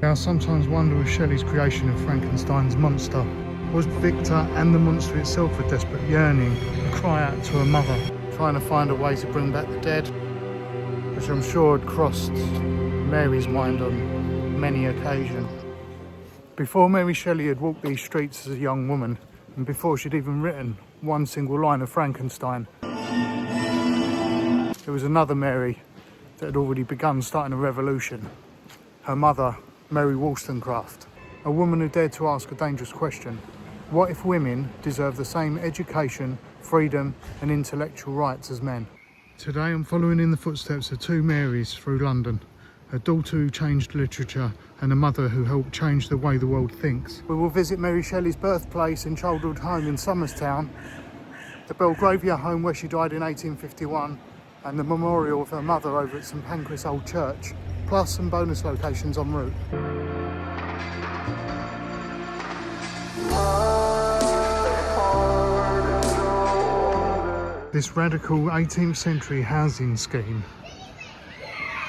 I sometimes wonder if Shelley's creation of Frankenstein's monster was Victor and the monster itself a desperate yearning, a cry out to a mother, trying to find a way to bring back the dead, which I'm sure had crossed Mary's mind on many occasions. Before Mary Shelley had walked these streets as a young woman, and before she'd even written one single line of Frankenstein, there was another Mary that had already begun starting a revolution. Her mother, Mary Wollstonecraft, a woman who dared to ask a dangerous question. What if women deserve the same education, freedom and intellectual rights as men? Today I'm following in the footsteps of two Marys through London, a daughter who changed literature and a mother who helped change the way the world thinks. We will visit Mary Shelley's birthplace and childhood home in Somerstown, the Belgravia home where she died in 1851, and the memorial of her mother over at St Pancras Old Church, plus some bonus locations en route. This radical 18th century housing scheme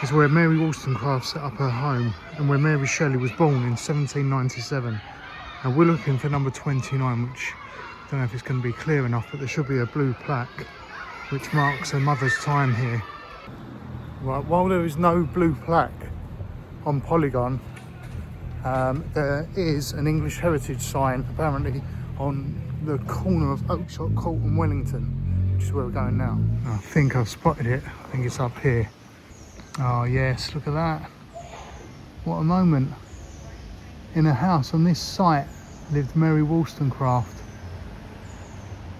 is where Mary Wollstonecraft set up her home and where Mary Shelley was born in 1797. And we're looking for number 29, which I don't know if it's going to be clear enough, but there should be a blue plaque which marks her mother's time here. Right, while there is no blue plaque on Polygon, there is an English heritage sign apparently on the corner of Oakshott Court and Wellington, which is where we're going now. I think I've spotted it. I think it's up here. Oh yes, look at that. What a moment. In a house on this site lived Mary Wollstonecraft,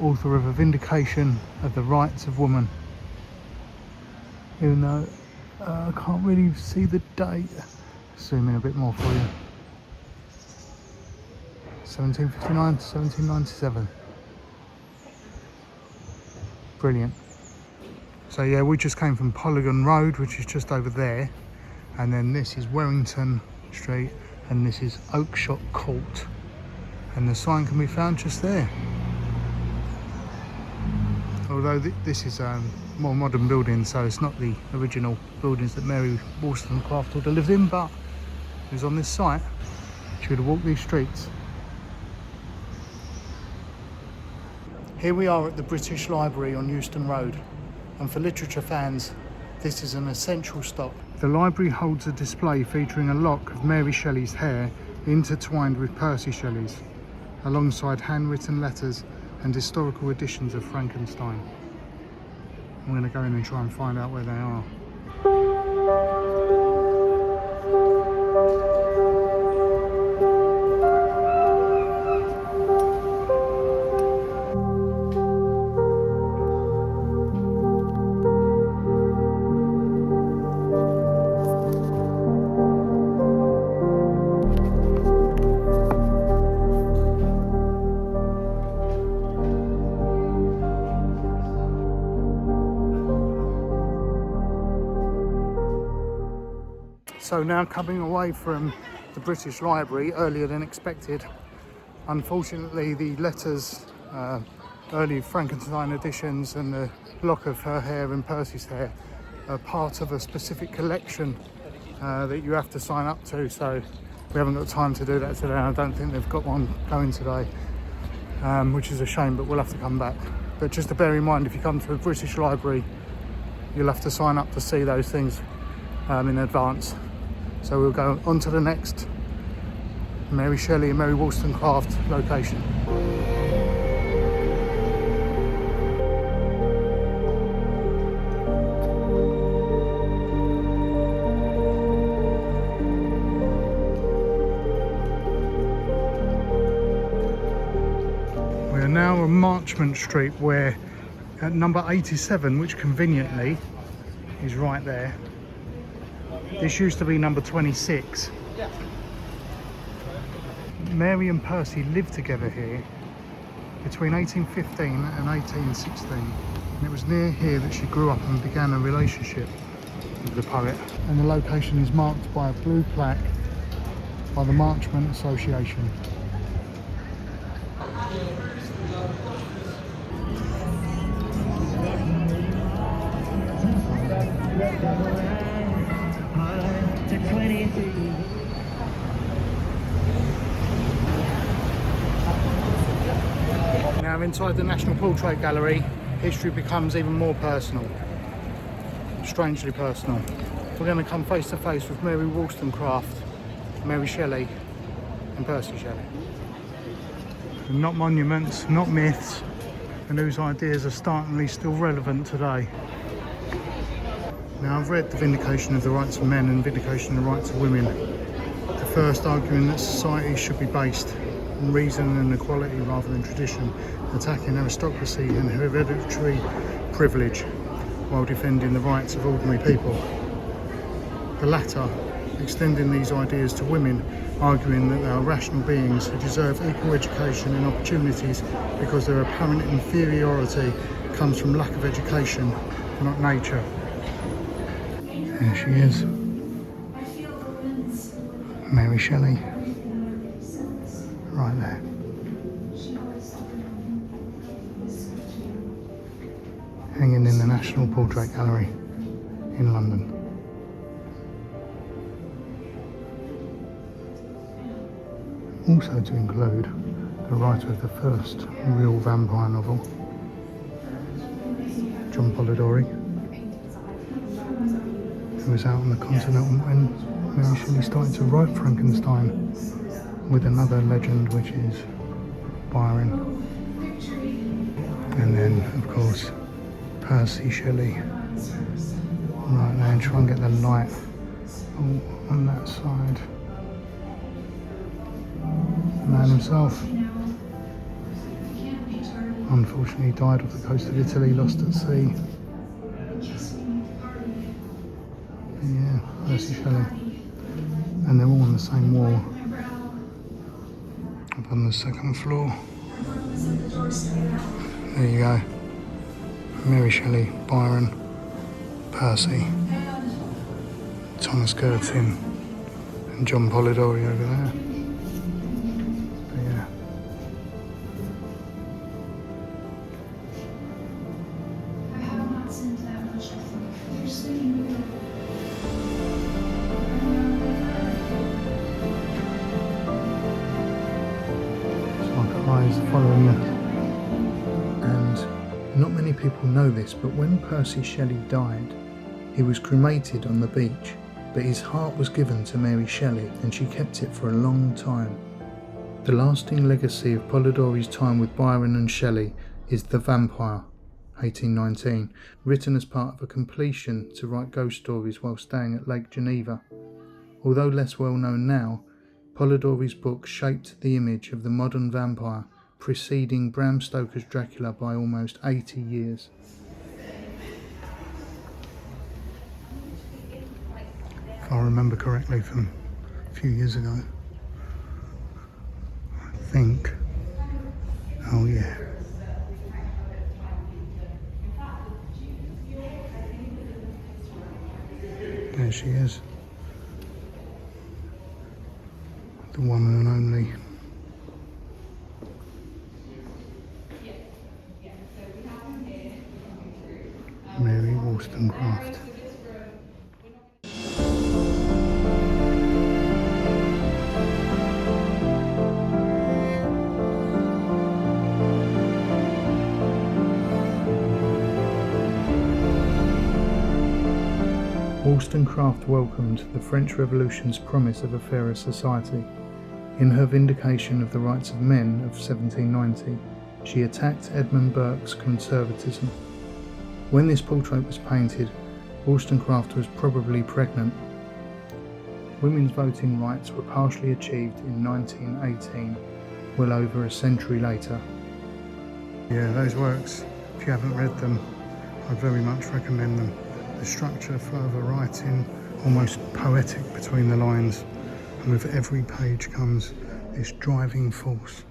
author of A Vindication of the Rights of Woman. Even though I can't really see the date. Zoom in a bit more for you. 1759 to 1797. Brilliant. So yeah, we just came from Polygon Road, which is just over there, and then this is Warrington Street, and this is Oakshott Court, and the sign can be found just there. Although this is a more modern building, so it's not the original buildings that Mary Wollstonecraft would have lived in, but it was on this site. She would have walked these streets. Here we are at the British Library on Euston Road, and for literature fans, this is an essential stop. The library holds a display featuring a lock of Mary Shelley's hair intertwined with Percy Shelley's, alongside handwritten letters and historical editions of Frankenstein. I'm going to go in and try and find out where they are. So now coming away from the British Library earlier than expected. Unfortunately, the letters, early Frankenstein editions and the lock of her hair and Percy's hair are part of a specific collection that you have to sign up to. So we haven't got time to do that today. I don't think they've got one going today, which is a shame, but we'll have to come back. But just to bear in mind, if you come to the British Library, you'll have to sign up to see those things in advance. So we'll go on to the next Mary Shelley and Mary Wollstonecraft location. We are now on Marchmont Street, where at number 87, which conveniently is right there. This used to be number 26. Mary and Percy lived together here between 1815 and 1816. And it was near here that she grew up and began a relationship with the poet. And the location is marked by a blue plaque by the Marchmont Association. Now inside the National Portrait Gallery, history becomes even more personal, strangely personal. We're going to come face to face with Mary Wollstonecraft, Mary Shelley and Percy Shelley. Not monuments, not myths, and whose ideas are startlingly still relevant today. Now I've read The Vindication of the Rights of Men and Vindication of the Rights of Women. The first arguing that society should be based on reason and equality rather than tradition, attacking aristocracy and hereditary privilege while defending the rights of ordinary people. The latter, extending these ideas to women, arguing that they are rational beings who deserve equal education and opportunities because their apparent inferiority comes from lack of education, not nature. There she is, Mary Shelley, right there. Hanging in the National Portrait Gallery in London. Also to include the writer of the first real vampire novel, John Polidori, who was out on the continent when Mary Shelley started to write Frankenstein, with another legend which is Byron. And then, of course, Percy Shelley, right there, and try and get the light on that side. The man himself, unfortunately died off the coast of Italy, lost at sea. Yeah, Percy Shelley. And they're all on the same wall, up on the second floor. There you go. Mary Shelley, Byron, Percy, Thomas Curtin, and John Polidori over there. But yeah. It's like eyes following you. Not many people know this, but when Percy Shelley died, he was cremated on the beach, but his heart was given to Mary Shelley and she kept it for a long time. The lasting legacy of Polidori's time with Byron and Shelley is The Vampire, 1819, written as part of a completion to write ghost stories while staying at Lake Geneva. Although less well known now, Polidori's book shaped the image of the modern vampire, preceding Bram Stoker's Dracula by almost 80 years. If I remember correctly from a few years ago, I think, oh yeah. There she is, the one and only Mary Wollstonecraft. Wollstonecraft welcomed the French Revolution's promise of a fairer society. In her Vindication of the Rights of Men of 1790, she attacked Edmund Burke's conservatism. When this portrait was painted, Wollstonecraft was probably pregnant. Women's voting rights were partially achieved in 1918, well over a century later. Yeah, those works, if you haven't read them, I very much recommend them. The structure, further writing, almost poetic between the lines, and with every page comes this driving force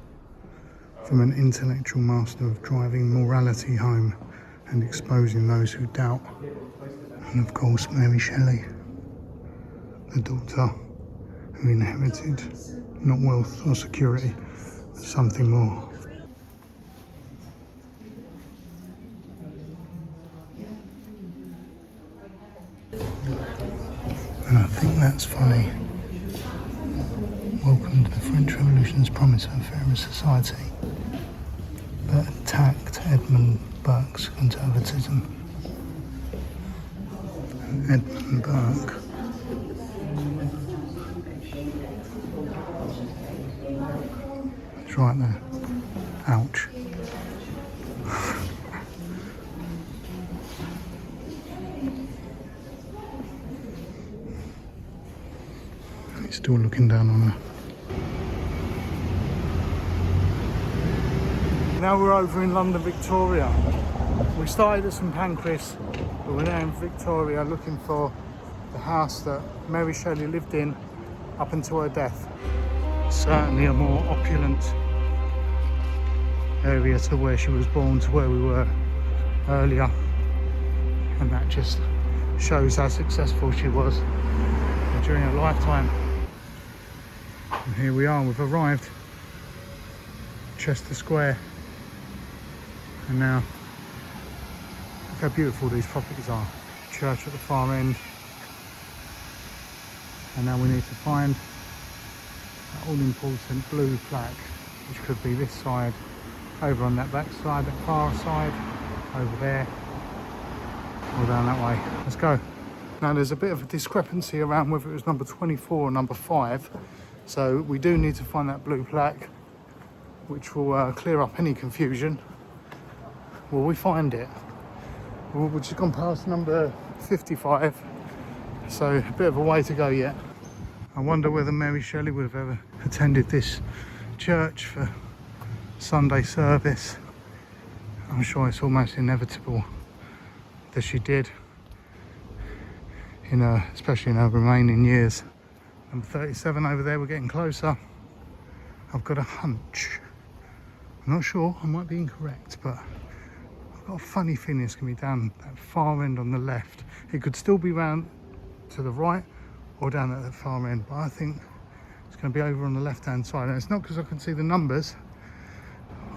from an intellectual master of driving morality home and exposing those who doubt. And of course Mary Shelley, the daughter who inherited not wealth or security, but something more. And I think that's funny. Welcome to the French Revolution's promise of a fairer society. But that attacked Edmund Burke's conservatism. Edmund Burke. It's right there. Ouch. He's still looking down on her. Now we're over in London, Victoria. We started at St Pancras, but we're now in Victoria looking for the house that Mary Shelley lived in up until her death. Certainly a more opulent area to where she was born, to where we were earlier, and that just shows how successful she was during her lifetime. And here we are, we've arrived, Chester Square, and now look how beautiful these properties are. Church at the far end, and now we need to find that all-important blue plaque, which could be this side, over on that back side, that far side, over there, or down that way. Let's go. Now there's a bit of a discrepancy around whether it was number 24 or number 5, so we do need to find that blue plaque, which will clear up any confusion. Will we find it? Well, we've just gone past number 55, so a bit of a way to go yet. I wonder whether Mary Shelley would have ever attended this church for Sunday service. I'm sure it's almost inevitable that she did, especially in her remaining years. Number 37 over there, we're getting closer. I've got a hunch. I'm not sure, I might be incorrect, but I've got a funny feeling it's going to be down that far end on the left. It could still be round to the right or down at the far end, but I think it's going to be over on the left hand side. And it's not because I can see the numbers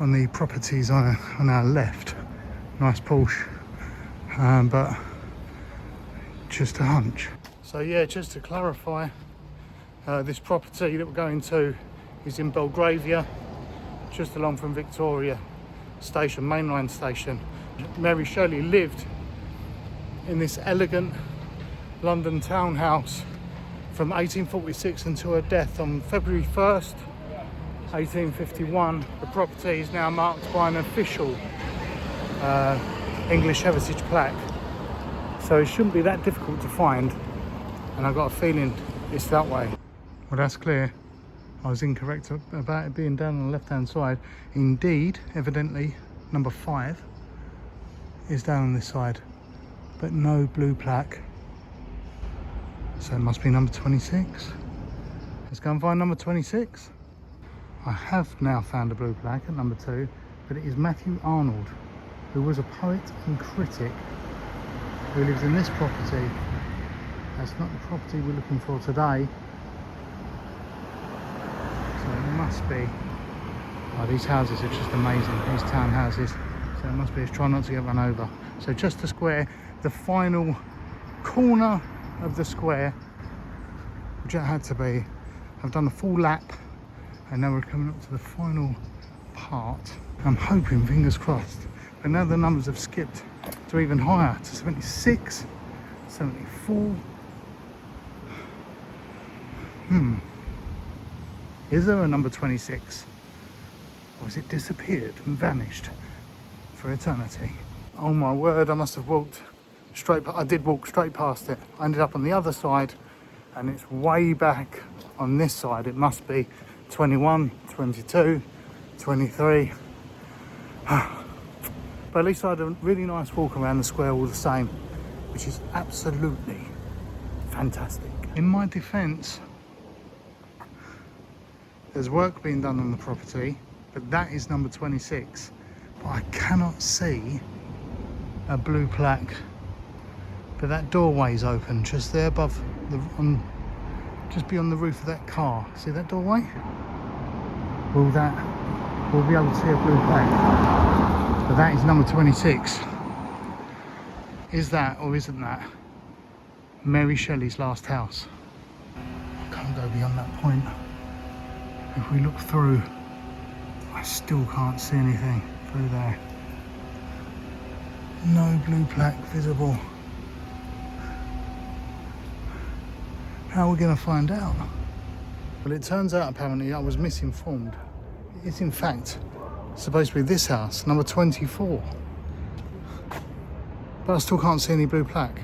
on the properties on our left. Nice Porsche, but just a hunch. So yeah, just to clarify, this property that we're going to is in Belgravia, just along from Victoria Station, mainline station. Mary Shelley lived in this elegant London townhouse from 1846 until her death on February 1st, 1851. The property is now marked by an official English heritage plaque, so it shouldn't be that difficult to find, and I've got a feeling it's that way. Well, that's clear. I was incorrect about it being down on the left hand side. Indeed, evidently number 5 is down on this side, but no blue plaque, so it must be number 26. Let's go and find number 26. I have now found a blue plaque at number 2, but it is Matthew Arnold, who was a poet and critic who lives in this property. That's not the property we're looking for today. So it must be, oh, these houses are just amazing, these townhouses. So it must be, let's try not to get run over. So Chester Square, the final corner of the square, which it had to be. I've done a full lap, and now we're coming up to the final part. I'm hoping, fingers crossed, but now the numbers have skipped to even higher, to 76, 74. Is there a number 26? Or has it disappeared and vanished for eternity? Oh my word, I must have walked straight, I did walk straight past it. I ended up on the other side, and it's way back on this side. It must be 21, 22, 23. But at least I had a really nice walk around the square all the same, which is absolutely fantastic. In my defence, there's work being done on the property, but that is number 26. But I cannot see a blue plaque. But that doorway is open, just there above just beyond the roof of that car. See that doorway? We'll be able to see a blue plaque. But that is number 26. Is that, or isn't that, Mary Shelley's last house? I can't go beyond that point. If we look through, I still can't see anything. through there. No blue plaque visible. How are we going to find out? Well, it turns out apparently I was misinformed. It's in fact supposed to be this house, number 24. But I still can't see any blue plaque.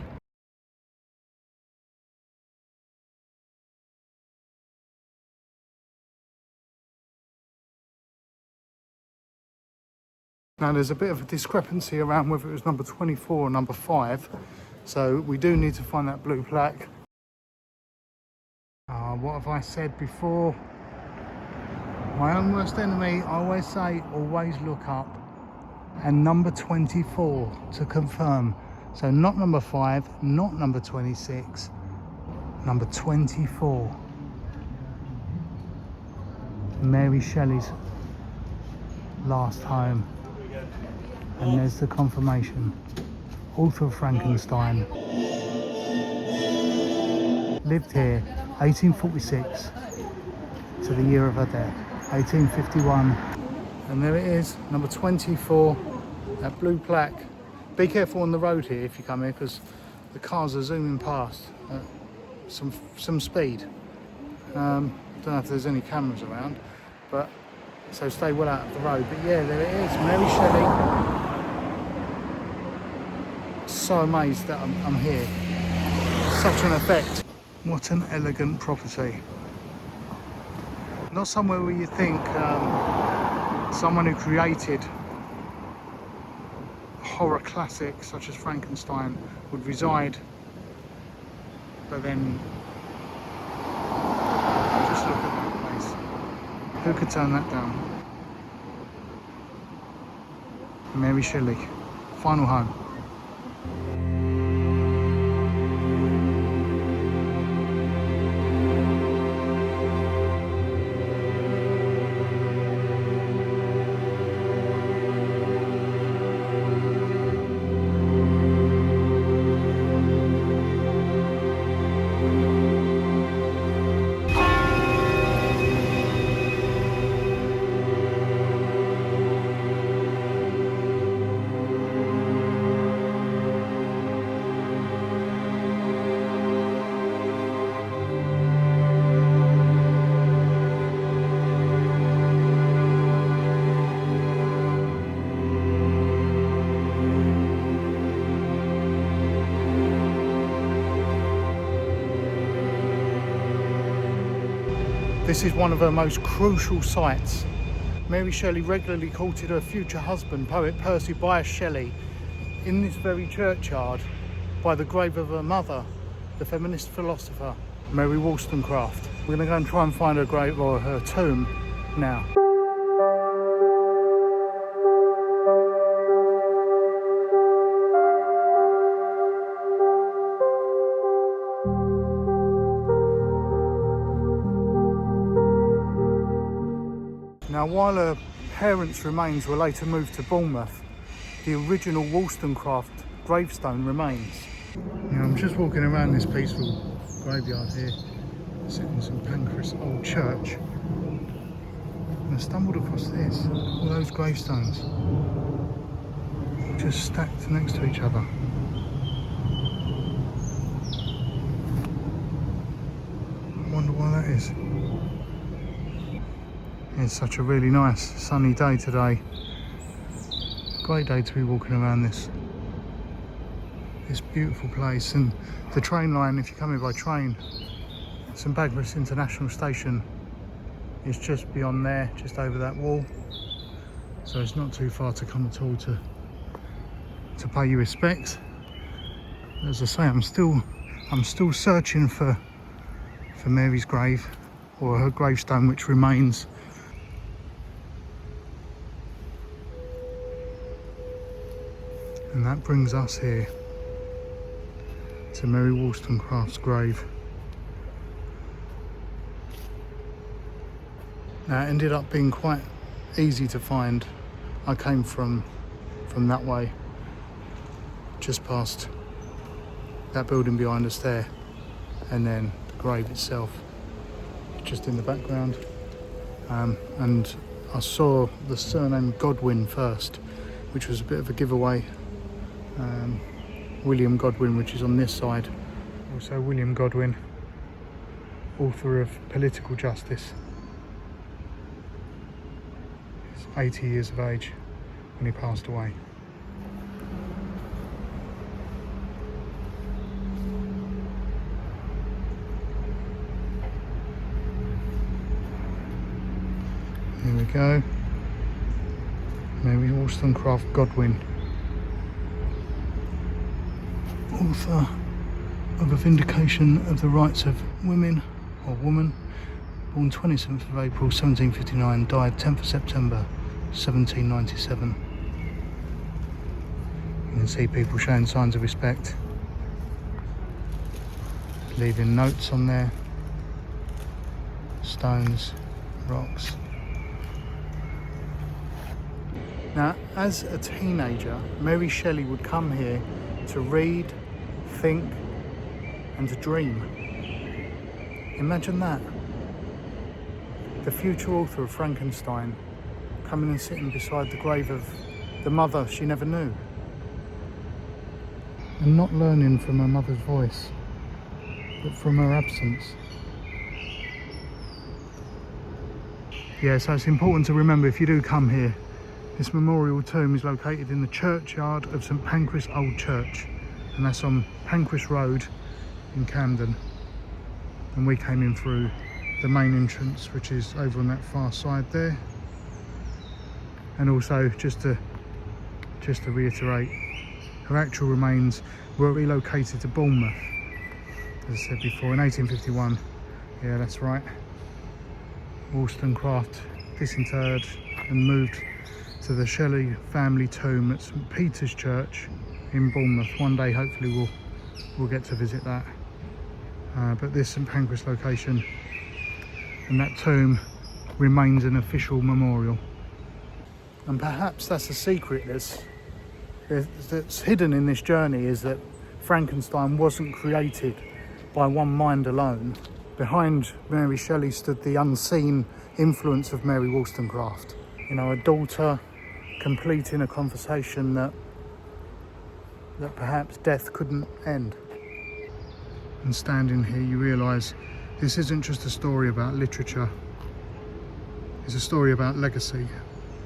Now there's a bit of a discrepancy around whether it was number 24 or number 5. So we do need to find that blue plaque. What have I said before? My own worst enemy, I always say, always look up. And number 24 to confirm. So not number 5, not number 26, number 24. Mary Shelley's last home. And there's the confirmation. Author of Frankenstein. Lived here 1846 to the year of her death, 1851. And there it is, number 24, that blue plaque. Be careful on the road here if you come here, because the cars are zooming past at some speed. Don't know if there's any cameras around, but so stay well out of the road. But yeah, there it is, Mary Shelley. So amazed that I'm here. Such an effect. What an elegant property. Not somewhere where you think someone who created horror classics such as Frankenstein would reside, but then just look at that place. Who could turn that down? Mary Shelley, final home. This is one of her most crucial sites. Mary Shelley regularly courted her future husband, poet Percy Bysshe Shelley, in this very churchyard by the grave of her mother, the feminist philosopher, Mary Wollstonecraft. We're going to go and try and find her grave, or her tomb, now. Now, while her parents' remains were later moved to Bournemouth, the original Wollstonecraft gravestone remains. Now, I'm just walking around this peaceful graveyard here, sitting in St Pancras old church, and I stumbled across this, all those gravestones, just stacked next to each other. I wonder why that is. It's such a really nice sunny day today. Great day to be walking around this beautiful place. And the train line, if you're coming by train, St Pancras International Station is just beyond there, just over that wall. So it's not too far to come at all to pay your respects. As I say, I'm still searching for Mary's grave, or her gravestone, which remains. And that brings us here to Mary Wollstonecraft's grave. Now, it ended up being quite easy to find. I came from that way, just past that building behind us there, and then the grave itself just in the background. And I saw the surname Godwin first, which was a bit of a giveaway. William Godwin, which is on this side. Also William Godwin, author of Political Justice. He's 80 years of age when he passed away. Here we go. Mary Wollstonecraft Godwin, author of A Vindication of the Rights of Women, or Woman, born 27th of April 1759, died 10th of September 1797. You can see people showing signs of respect, leaving notes on there, stones, rocks. Now, as a teenager, Mary Shelley would come here to read, think, and to dream. Imagine that. The future author of Frankenstein coming and sitting beside the grave of the mother she never knew. And not learning from her mother's voice, but from her absence. Yeah, so it's important to remember, if you do come here, this memorial tomb is located in the churchyard of St Pancras Old Church, and that's on Pancras Road in Camden. And we came in through the main entrance, which is over on that far side there. And also, just to reiterate, her actual remains were relocated to Bournemouth, as I said before, in 1851. Yeah, that's right. Wollstonecraft disinterred and moved to the Shelley family tomb at St Peter's Church in Bournemouth. One day, hopefully, we'll get to visit that. But this St Pancras location and that tomb remains an official memorial. And perhaps that's a secret that's hidden in this journey, is that Frankenstein wasn't created by one mind alone. Behind Mary Shelley stood the unseen influence of Mary Wollstonecraft. You know, a daughter completing a conversation that perhaps death couldn't end. And standing here, you realise this isn't just a story about literature. It's a story about legacy,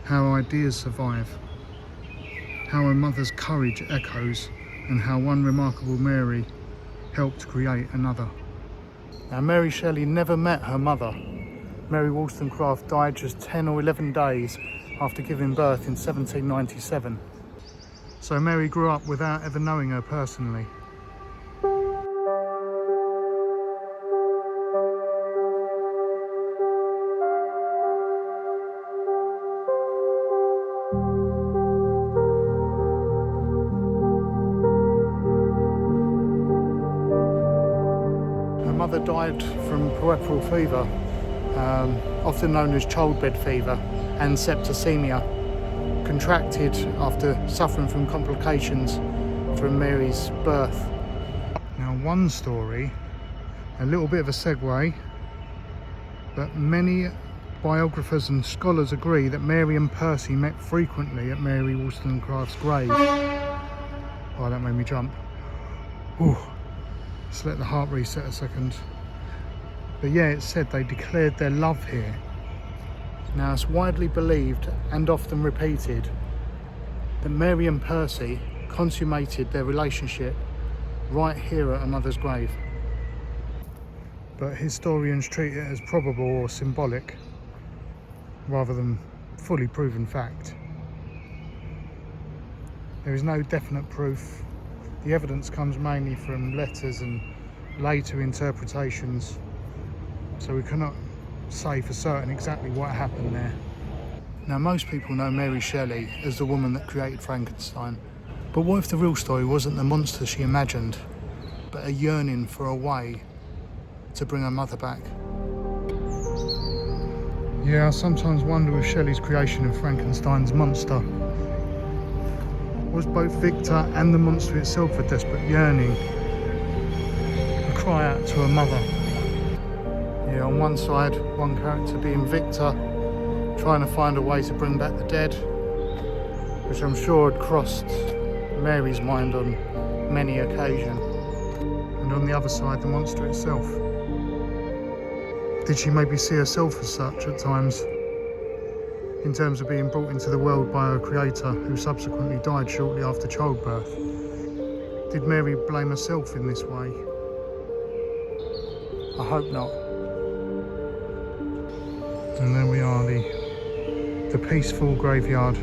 how ideas survive, how a mother's courage echoes, and how one remarkable Mary helped create another. Now, Mary Shelley never met her mother. Mary Wollstonecraft died just 10 or 11 days after giving birth in 1797. So Mary grew up without ever knowing her personally. Her mother died from puerperal fever, often known as childbed fever, and septicemia, contracted after suffering from complications from Mary's birth. Now, one story, a little bit of a segue, but many biographers and scholars agree that Mary and Percy met frequently at Mary Wollstonecraft's grave. Oh, that made me jump. Ooh. Just let the heart reset a second. But yeah, it's said they declared their love here. Now, it's widely believed and often repeated that Mary and Percy consummated their relationship right here at a mother's grave. But historians treat it as probable or symbolic, rather than fully proven fact. There is no definite proof. The evidence comes mainly from letters and later interpretations, so we cannot say for certain exactly what happened there. Now, most people know Mary Shelley as the woman that created Frankenstein, but what if the real story wasn't the monster she imagined, but a yearning for a way to bring her mother back? Yeah, I sometimes wonder if Shelley's creation of Frankenstein's monster was both Victor and the monster itself a desperate yearning, a cry out to her mother. Yeah, on one side, one character being Victor, trying to find a way to bring back the dead, which I'm sure had crossed Mary's mind on many occasions. And on the other side, the monster itself. Did she maybe see herself as such at times, in terms of being brought into the world by her creator, who subsequently died shortly after childbirth? Did Mary blame herself in this way? I hope not. And there we are, the peaceful graveyard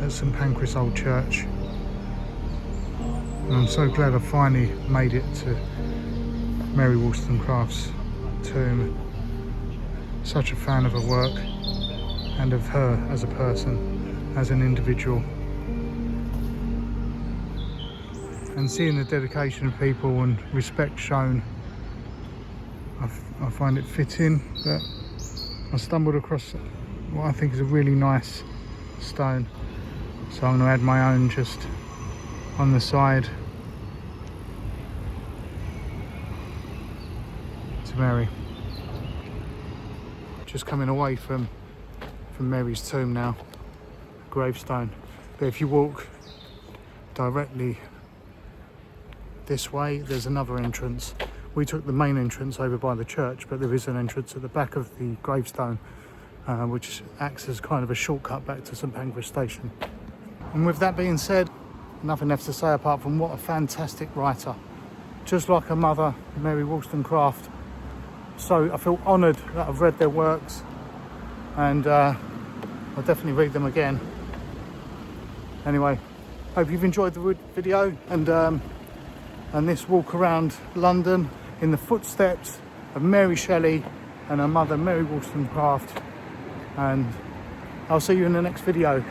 at St Pancras Old Church. And I'm so glad I finally made it to Mary Wollstonecraft's tomb. Such a fan of her work and of her as a person, as an individual. And seeing the dedication of people and respect shown, I find it fitting that I stumbled across what I think is a really nice stone. So I'm going to add my own just on the side to Mary. Just coming away from Mary's tomb now, gravestone. But if you walk directly this way, there's another entrance. We took the main entrance over by the church, but there is an entrance at the back of the gravestone, which acts as kind of a shortcut back to St Pancras Station. And with that being said, nothing left to say apart from what a fantastic writer. Just like her mother, Mary Wollstonecraft. So I feel honoured that I've read their works, and I'll definitely read them again. Anyway, hope you've enjoyed the video, and this walk around London in the footsteps of Mary Shelley and her mother Mary Wollstonecraft. And I'll see you in the next video.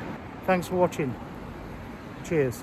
Thanks for watching. Cheers.